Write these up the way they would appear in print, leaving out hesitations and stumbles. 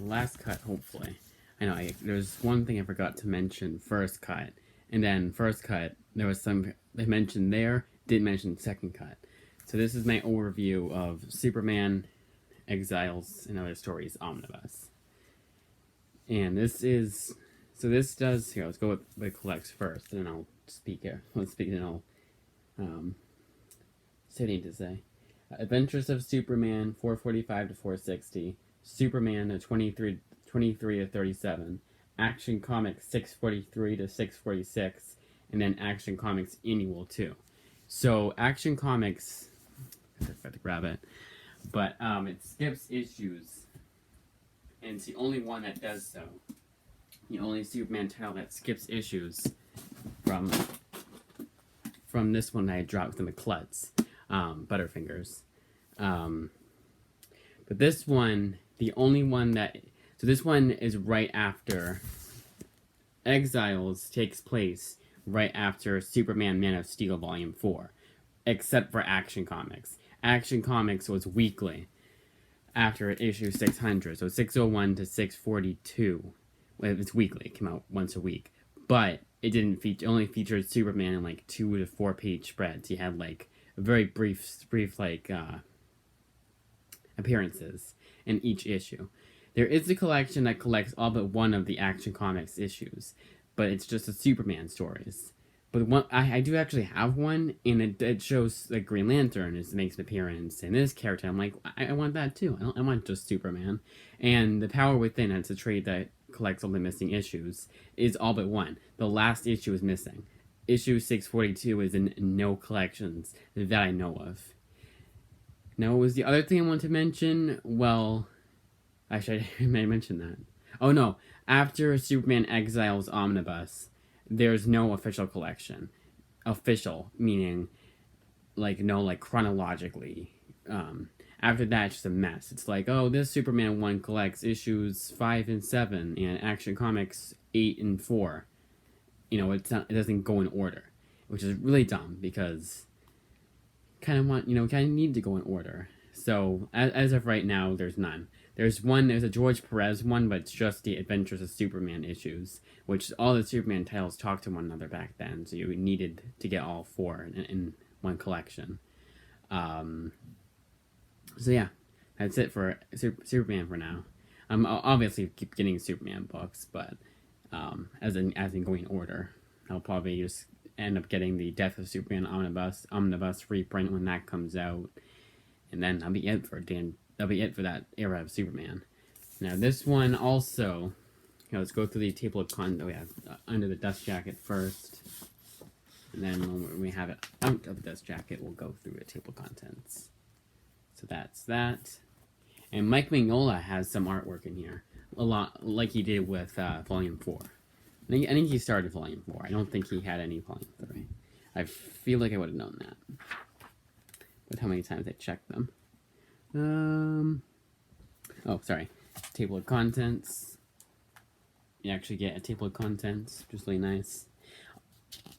last cut, hopefully. I know, there's one thing I forgot to mention, first cut. And then first cut, there was some they mentioned there, didn't mention second cut. So this is my overview of Superman, Exiles, and Other Stories Omnibus. And this is, so this does, here, let's go with the collects first, and then I'll speak it. Let's speak, and I'll, say what I need to say. Adventures of Superman, 445 to 460. Superman, 23 to 37. Action Comics, 643 to 646. And then Action Comics Annual 2. So, Action Comics, I forgot to grab it, but it skips issues, and it's the only one that does so. The only Superman title that skips issues from this one that I dropped in the Klutz, Butterfingers. But this one, the only one that, so this one is right after, Exiles takes place right after Superman Man of Steel Volume 4, except for Action Comics. Action Comics was weekly after issue 600, so 601 to 642. Well, it's weekly, it came out once a week. But it didn't feature, only featured Superman in like 2 to 4 page spreads. He had like a very brief appearances in each issue. There is a collection that collects all but one of the Action Comics issues, but it's just the Superman stories. But one, I do actually have one, and it shows like Green Lantern makes an appearance, and this character, I'm like, I want that too. I want just Superman. And the Power Within, it's a trade that collects all the missing issues, is all but one. The last issue is missing. Issue 642 is in no collections that I know of. Now, was the other thing I wanted to mention? Well, actually, I may mention that. Oh no, after Superman Exiles Omnibus, there's no official collection. Official, meaning, like, no, like, chronologically. After that, it's just a mess. It's like, oh, this Superman one collects issues 5 and 7, and Action Comics 8 and 4. You know, it doesn't go in order, which is really dumb, because kind of need to go in order. So, as of right now, there's none. There's a George Perez one, but it's just the Adventures of Superman issues, which all the Superman titles talk to one another back then, so you needed to get all 4 in one collection. So yeah, that's it for Superman for now. I'll obviously keep getting Superman books, but as in going in order. I'll probably just end up getting the Death of Superman omnibus reprint when that comes out, and then that'll be it for that era of Superman. Now this one also, let's go through the table of contents. Oh yeah, under the dust jacket first, and then when we have it out of the dust jacket, we'll go through the table of contents. So that's that. And Mike Mignola has some artwork in here, a lot like he did with Volume 4. I think he started Volume 4. I don't think he had any Volume 3. I feel like I would have known that, with how many times I checked them. Oh, sorry. Table of contents. You actually get a table of contents, which is really nice.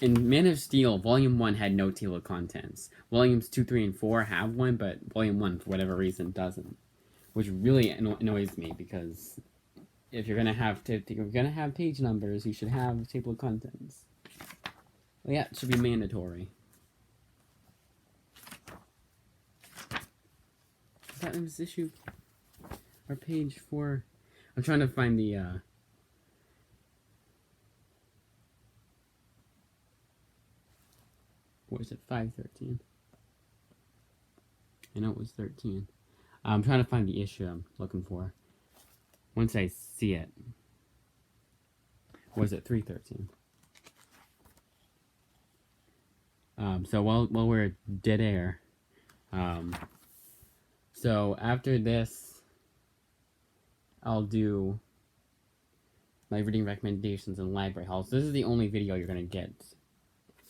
In Man of Steel, Volume 1 had no table of contents. Volumes 2, 3, and 4 have one, but Volume 1, for whatever reason, doesn't. Which really annoys me, because if you're gonna have page numbers, you should have a table of contents. Well, yeah, it should be mandatory. Is that in this issue? Or page 4? I'm trying to find the, what was it, 513? I know it was 13. I'm trying to find the issue I'm looking for. Once I see it. Or was it 313? So while we're dead air, so after this, I'll do my reading recommendations and library hauls. This is the only video you're gonna get.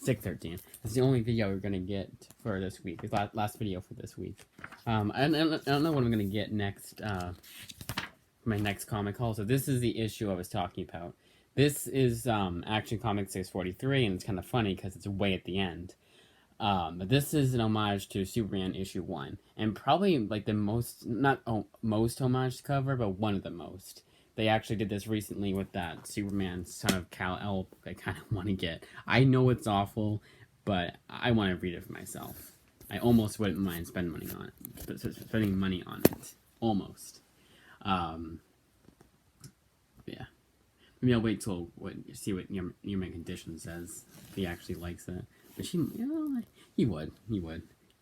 613. This is the only video you're gonna get for this week. It's last video for this week. I don't know what I'm gonna get next. For my next comic haul. So this is the issue I was talking about. This is Action Comics 643, and it's kind of funny because it's way at the end. But this is an homage to Superman issue 1, and probably like the most, not most homage cover, but one of the most. They actually did this recently with that Superman Son of Kal-El book I kind of want to get. I know it's awful, but I want to read it for myself. I almost wouldn't mind spending money on it. Almost. Yeah. Maybe I'll wait till see what Newman Condition says if he actually likes it. But he would. He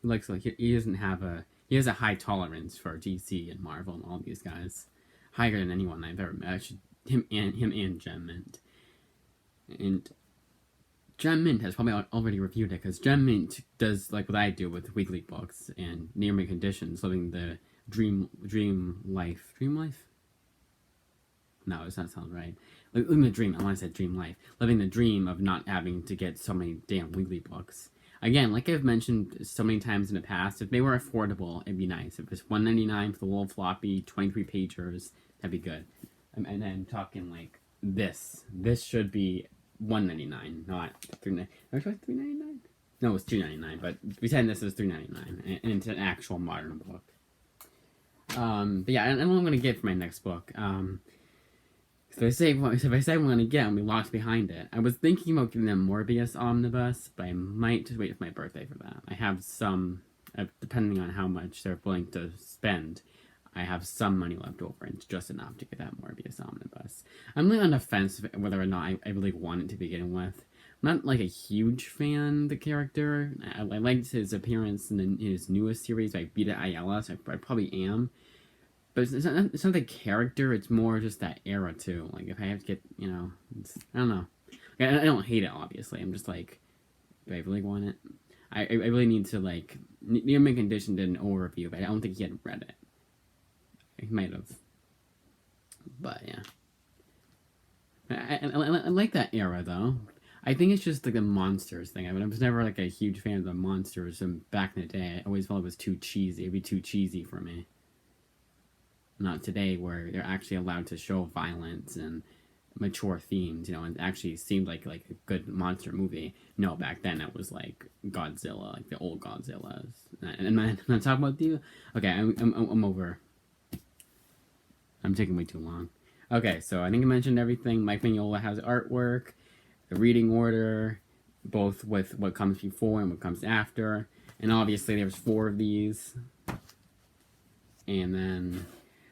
likes he doesn't have he has a high tolerance for DC and Marvel and all these guys, higher than anyone I've ever met. Him and Gem Mint, and Gem Mint has probably already reviewed it because Gem Mint does like what I do with weekly books and near-mint conditions, living the dream life. Dream life? No, it does not sound right. Living the dream. I want to say dream life. Living the dream of not having to get so many damn weekly books. Again, like I've mentioned so many times in the past, if they were affordable, it'd be nice. If it's $1.99 for the little floppy 23 pagers, that'd be good. And then talking like this. This should be $1.99, not $3.99. $3.99? No, it's $2.99. But pretend this is $3.99, and it's an actual modern book. But yeah, I don't know what I'm gonna get for my next book. If I say what I'm gonna get, I'm locked behind it. I was thinking about getting a Morbius omnibus, but I might just wait for my birthday for that. I have some, depending on how much they're willing to spend, I have some money left over, and it's just enough to get that Morbius omnibus. I'm really on the fence whether or not I really want it to begin with. I'm not like a huge fan of the character. I liked his appearance in his newest series by Beta Ayala, so I probably am. But it's not the character, it's more just that era, too. Like, if I have to get, I don't know. I don't hate it, obviously. I'm just like, do I really want it? I really need to, like... Newman Condition did an overview, but I don't think he had read it. He might have. But, yeah. I like that era, though. I think it's just, like, the monsters thing. I was never, like, a huge fan of the monsters. And back in the day, I always felt it was too cheesy. It'd be too cheesy for me. Not today, where they're actually allowed to show violence and mature themes, and actually seemed like a good monster movie. No, back then it was like Godzilla, like the old Godzillas. And I'm not talking about the... Okay, I'm over. I'm taking way too long. Okay, so I think I mentioned everything. Mike Mignola has artwork, the reading order, both with what comes before and what comes after. And obviously there's 4 of these. And then...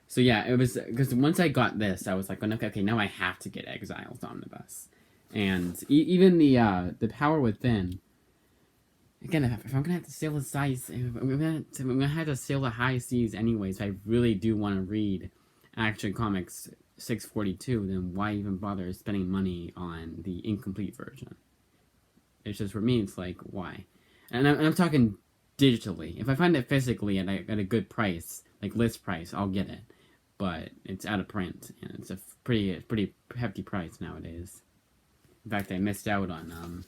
So yeah, it was, because once I got this, I was like, okay, now I have to get Exiles Omnibus. And even the Power Within, again, if I'm going to have to sail the size, I'm going to have to sail the high seas anyways, if I really do want to read Action Comics 642, then why even bother spending money on the incomplete version? It's just, for me, it's like, why? And I'm talking digitally. If I find it physically at a good price, like list price, I'll get it. But it's out of print, and it's a pretty hefty price nowadays. In fact, I missed out on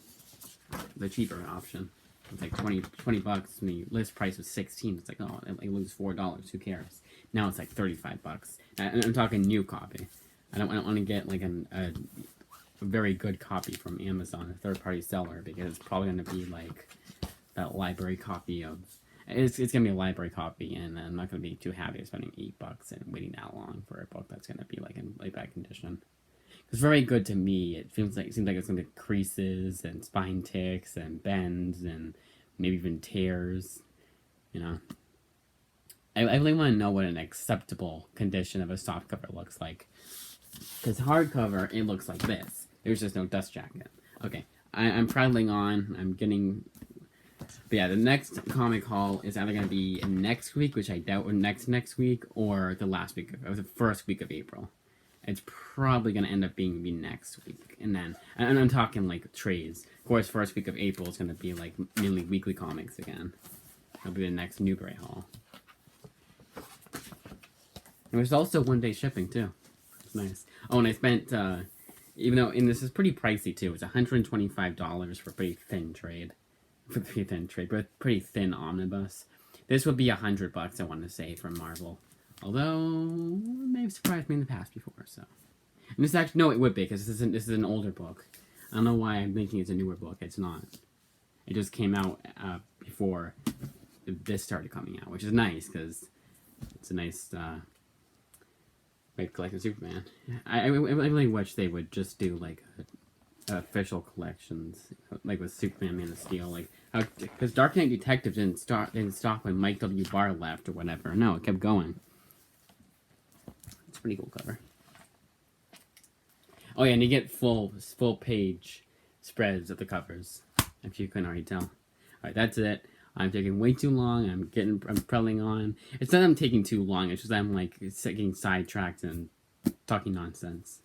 the cheaper option. It's like $20 bucks. And the list price was $16. It's like, oh, I lose $4. Who cares? Now it's like $35 bucks. And I'm talking new copy. I don't want to get like a very good copy from Amazon, a third-party seller, because it's probably going to be like that library copy of... It's going to be a library copy, and I'm not going to be too happy spending $8 and waiting that long for a book that's going to be like in bad condition. It's very good to me. It seems like it's going to be creases and spine ticks and bends and maybe even tears. I really want to know what an acceptable condition of a softcover looks like. Because hardcover, it looks like this. There's just no dust jacket. Okay, I'm prattling on. I'm getting... But yeah, the next comic haul is either going to be next week, which I doubt, or next week, or the last week or the first week of April. It's probably going to end up being next week. And then, and I'm talking like trades. Of course, first week of April is going to be like mainly weekly comics again. It'll be the next Newbury haul. And there's also 1-day shipping too. It's nice. Oh, and I spent, even though, and this is pretty pricey too, it's $125 for a pretty thin trade. For pretty thin trade, but pretty thin omnibus. This would be $100, I want to say, from Marvel. Although, they've surprised me in the past before, so. And this actually, no, it would be, because this is an older book. I don't know why I'm thinking it's a newer book. It's not. It just came out before this started coming out, which is nice because it's a nice way to collect a Superman. I really wish they would just do like official collections, like with Superman, Man of Steel, like because Dark Knight Detective didn't stop when Mike W. Barr left or whatever. No, it kept going. It's a pretty cool cover. Oh yeah, and you get full page spreads of the covers, if you couldn't already tell. All right, that's it. I'm taking way too long. I'm prelling on. It's not that I'm taking too long. It's just I'm like getting sidetracked and talking nonsense.